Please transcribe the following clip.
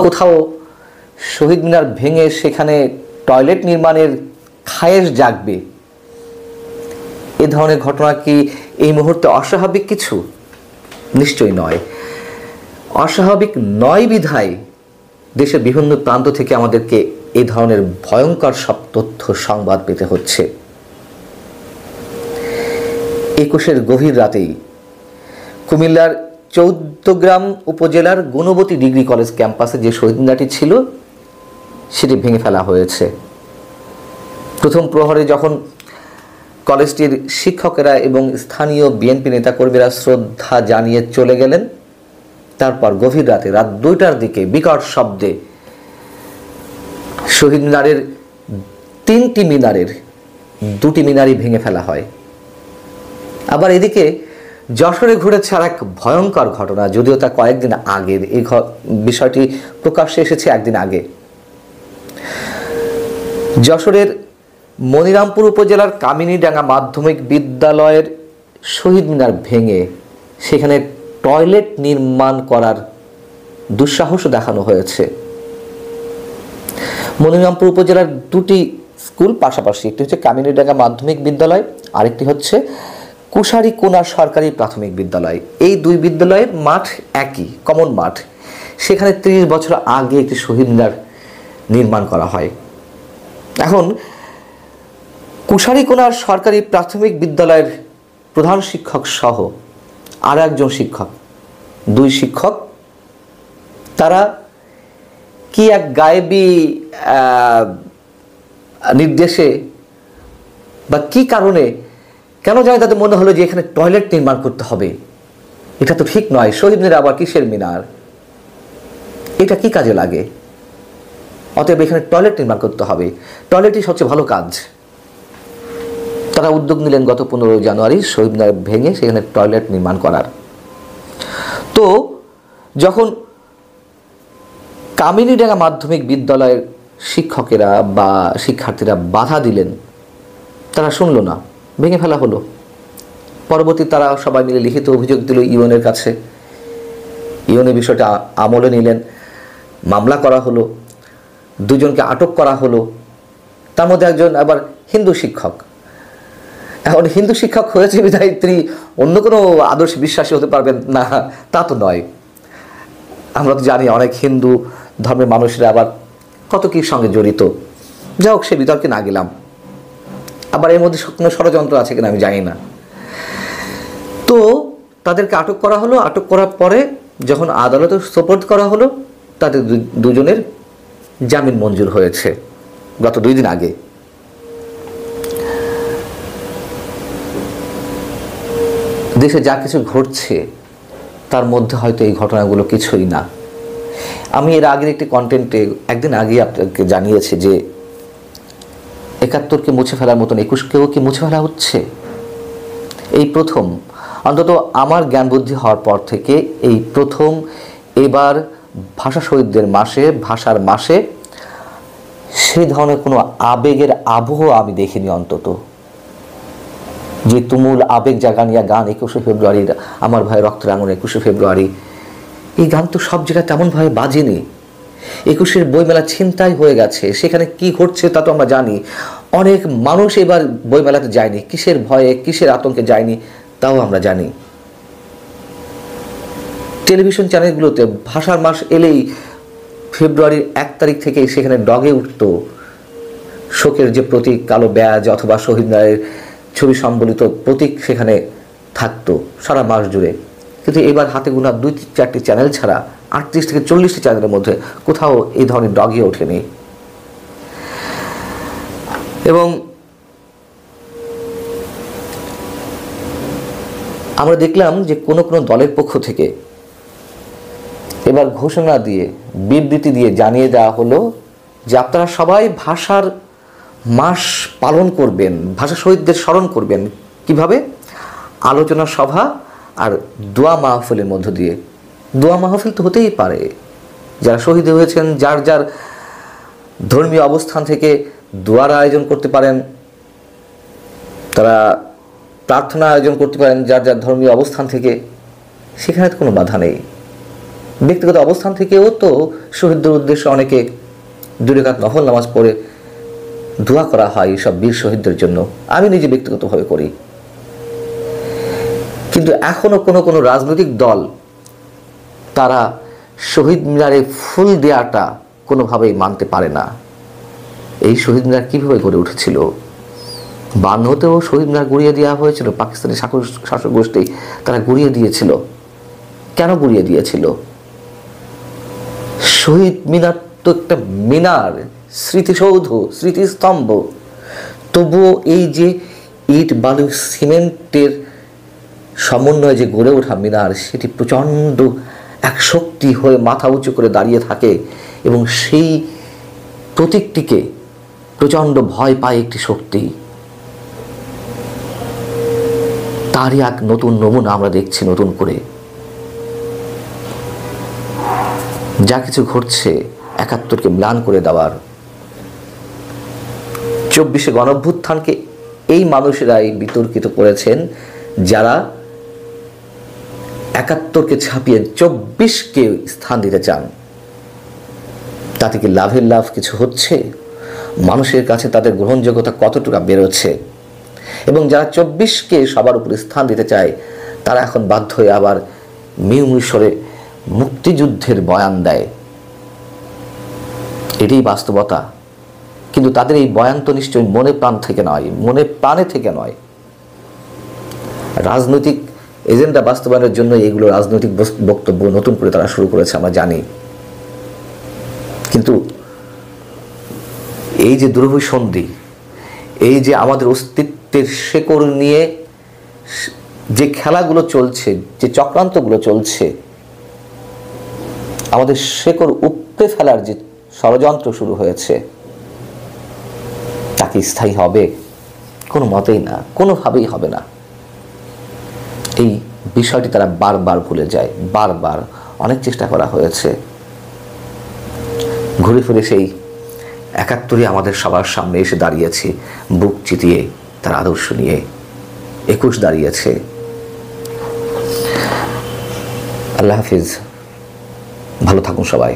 কোথাও শহীদ মিনার ভেঙে সেখানে টয়লেট নির্মাণের খায়েশ জাগবে, এ ধরনের ঘটনা কি এই মুহূর্তে অস্বাভাবিক কিছু? নিশ্চয়ই নয়। অস্বাভাবিক নয় বিধায় দেশের বিভিন্ন প্রান্ত থেকে আমাদেরকে এই ধরনের ভয়ঙ্কর সব তথ্য সংবাদ পেতে হচ্ছে। 21-এর গভীর রাতেই কুমিল্লার চৌদ্দগ্রাম উপজেলার গুণবতী ডিগ্রি কলেজ ক্যাম্পাসে যে শহীদ মিনারটি ছিল সেটি ভেঙে ফেলা হয়েছে। প্রথম প্রহরে যখন কলেজটির শিক্ষকেরা এবং স্থানীয় বিএনপি নেতাকর্মীরা শ্রদ্ধা জানিয়ে চলে গেলেন, তারপর গভীর রাতে রাত 2টার দিকে বিকট শব্দে শহীদ মিনারের 3টি মিনারের 2টি মিনারই ভেঙে ফেলা হয়। আবার এদিকে যশোরে ঘটেছে আর এক ভয়ঙ্কর ঘটনা, যদিও তা কয়েকদিন আগের। এই বিষয়টি প্রকাশ্যে এসেছে একদিন আগে। যশোরের মনিরামপুর উপজেলার কামিনীডাঙ্গা মাধ্যমিক বিদ্যালয়ের শহীদ মিনার ভেঙে সেখানে টয়লেট নির্মাণ করার দুঃসাহস দেখানো হয়েছে। মনিরামপুর উপজেলার 2টি স্কুল পাশাপাশি, একটি হচ্ছে কামিনীডাঙ্গা মাধ্যমিক বিদ্যালয়, আরেকটি হচ্ছে কুশারিকোনা সরকারি প্রাথমিক বিদ্যালয়। এই 2 বিদ্যালয়ের মাঠ একই, কমন মাঠ। সেখানে 30 বছর আগে একটি শহীদ মিনার নির্মাণ করা হয়। এখন কুশারিকোনা সরকারি প্রাথমিক বিদ্যালয়ের প্রধান শিক্ষক সহ আর একজন শিক্ষক, 2 শিক্ষক, তারা কি এক গায়েবী নির্দেশে বা কি কারণে কেন জানি তাদের মনে হলো যে এখানে টয়লেট নির্মাণ করতে হবে। এটা তো ঠিক নয়। শহীদ মিনার আবার কিসের মিনার? এটা কি কাজে লাগে? অতএব এখানে টয়লেট নির্মাণ করতে হবে, টয়লেটই সবচেয়ে ভালো কাজ। তারা উদ্যোগ নিলেন গত 15 জানুয়ারি শহীদ মিনার ভেঙে সেখানে টয়লেট নির্মাণ করার। তো যখন কামিনীডাঙ্গা মাধ্যমিক বিদ্যালয়ের শিক্ষকেরা বা শিক্ষার্থীরা বাধা দিলেন, তারা শুনল না, ভেঙে ফেলা হলো। পরবর্তী তারা সবাই মিলে লিখিত অভিযোগ দিল ইউএনের কাছে। ইউএন বিষয়টা আমলে নিলেন, মামলা করা হলো, 2 জনকে আটক করা হলো। তার মধ্যে একজন আবার হিন্দু শিক্ষক। এখন হিন্দু শিক্ষক হয়েছে বিধায় তিনি অন্য কোনো আদর্শ বিশ্বাসী হতে পারবেন না তা তো নয়। আমরা তো জানি অনেক হিন্দু ধর্মের মানুষরা আবার কত কি সঙ্গে জড়িত। যাই হোক, সে বিতর্কে না গেলাম। আবার এর মধ্যে কোনো ষড়যন্ত্র আছে কিনা আমি জানি না। তো তাদেরকে আটক করা হলো। আটক করার পরে যখন আদালতে সোপর্দ করা হলো, তাদের 2 জনের জামিন মঞ্জুর হয়েছে গত 2 দিন আগে। দেশে যা কিছু ঘটছে তার মধ্যে হয়তো এই ঘটনাগুলো কিছুই না। আমি এর আগের একটি কন্টেন্টে একদিন আগে আপনাকে জানিয়েছি যে 71কে মুছে ফেলার মতন 21কেও কি মুছে ফেলা হচ্ছে? এই প্রথম, অন্তত আমার জ্ঞান বুদ্ধি হওয়ার পর থেকে এই প্রথম এবার ভাষা শহীদদের মাসে, ভাষার মাসে সেই ধরনের কোনো আবেগের আবহ আমি দেখিনি। অন্তত যে তুমুল আবেগ জাগানিয়া গান 21শে ফেব্রুয়ারির, আমার ভাই রক্ত রাঙন 21শে ফেব্রুয়ারি, এই গান তো সব জায়গায় তেমনভাবে বাজেনি। 21-এর বইমেলা ছিনতাই হয়ে গেছে, সেখানে কি ঘটছে তা তো আমরা জানি। অনেক মানুষ এবার বইমেলাতে যায়নি, কিসের ভয়ে কিসের আতঙ্কে যায়নি তাও আমরা জানি। টেলিভিশন চ্যানেলগুলোতে ভাষার মাস এলেই ফেব্রুয়ারির 1 তারিখ থেকে সেখানে ডগে উঠত শোকের যে প্রতীক, কালো ব্যাজ অথবা শহীদ মিনারের ছবি সম্বলিত প্রতীক সেখানে থাকতো সারা মাস জুড়ে। কিন্তু এবার হাতে গোনা 2-4টি চ্যানেল ছাড়া 38 থেকে 40টি চ্যানেলের মধ্যে কোথাও এই ধরনের ডগিয়ে ওঠেনি। এবং আমরা দেখলাম যে কোনো কোনো দলের পক্ষ থেকে এবার ঘোষণা দিয়ে, বিবৃতি দিয়ে জানিয়ে দেওয়া হলো যে আপনারা সবাই ভাষার মাস পালন করবেন, ভাষা শহীদদের স্মরণ করবেন। কিভাবে? আলোচনা সভা আর দোয়া মাহফিলের মধ্য দিয়ে। দোয়া মাহফিল তো হতেই পারে, যারা শহীদ হয়েছেন যার যার ধর্মীয় অবস্থান থেকে দোয়ার আয়োজন করতে পারেন, তারা প্রার্থনা আয়োজন করতে পারেন যার যার ধর্মীয় অবস্থান থেকে, সেখানে তো কোনো বাধা নেই। ব্যক্তিগত অবস্থান থেকেও তো শহীদদের উদ্দেশ্যে অনেকে 2 রাকাত নফল নামাজ পড়ে দোয়া করা হয় সব বীর শহীদদের জন্য। আমি নিজে ব্যক্তিগতভাবে করি। কিন্তু এখনো কোনো রাজনৈতিক দল তারা শহীদ মিনারে ফুল দেওয়াটা কোনোভাবেই মানতে পারে না। এই শহীদ মিনার কীভাবে গড়ে উঠেছিল? 52তেও শহীদ মিনার গুড়িয়ে দেওয়া হয়েছিল, পাকিস্তানি শাসক গোষ্ঠী তারা গুড়িয়ে দিয়েছিল। কেন গুড়িয়ে দিয়েছিল? শহীদ মিনার তো একটা মিনার, স্মৃতিসৌধ, স্মৃতিস্তম্ভ। তবুও এই যে ইট বালু সিমেন্টের সমন্বয়ে যে গড়ে ওঠা মিনার, সেটি প্রচণ্ড এক শক্তি হয়ে মাথা উঁচু করে দাঁড়িয়ে থাকে এবং সেই প্রতীকটিকে প্রচণ্ড ভয় পায় একটি শক্তি। তারই এক নতুন নমুনা আমরা দেখছি নতুন করে। যা কিছু ঘটছে 71কে ম্লান করে দেওয়ার, 24শে গণঅভ্যুত্থানকে এই মানুষেরাই বিতর্কিত করেছেন যারা 71কে ছাপিয়ে 24কে স্থান দিতে চান। তাতে কি লাভের লাভ কিছু হচ্ছে? মানুষের কাছে তাদের গ্রহণযোগ্যতা কতটুকু বেরোচ্ছে? এবং যারা 24কে সবার উপরে স্থান দিতে চায় তারা এখন বাধ্য হয়ে আবার মিউমিশরে মুক্তিযুদ্ধের বয়ান দেয়। এটাই বাস্তবতা। কিন্তু তাদের এই বয়ান তো নিশ্চয়ই মনে প্রাণে থেকে নয়। রাজনৈতিক এজেন্ডা বাস্তবায়নের জন্য এইগুলো রাজনৈতিক বক্তব্য নতুন করে তারা শুরু করেছে, আমরা জানি। কিন্তু এই যে দুরভিসন্ধি, এই যে আমাদের অস্তিত্বের শেকড় নিয়ে যে খেলাগুলো চলছে, যে চক্রান্তগুলো চলছে, আমাদের শেকড় উপড়ে ফেলার যে ষড়যন্ত্র শুরু হয়েছে, তা কি স্থায়ী হবে? কোনো মতেই না, কোনোভাবেই হবে না। এই বিষয়টি তারা বারবার ভুলে যায়। বারবার অনেক চেষ্টা করা হয়েছে, ঘুরে ফিরে সেই 71ই আমাদের সবার সামনে এসে দাঁড়িয়েছে, বুক চিতিয়ে তার আদর্শ নিয়ে। 21 দাঁড়িয়েছে। আল্লাহ হাফিজ, ভালো থাকুন সবাই।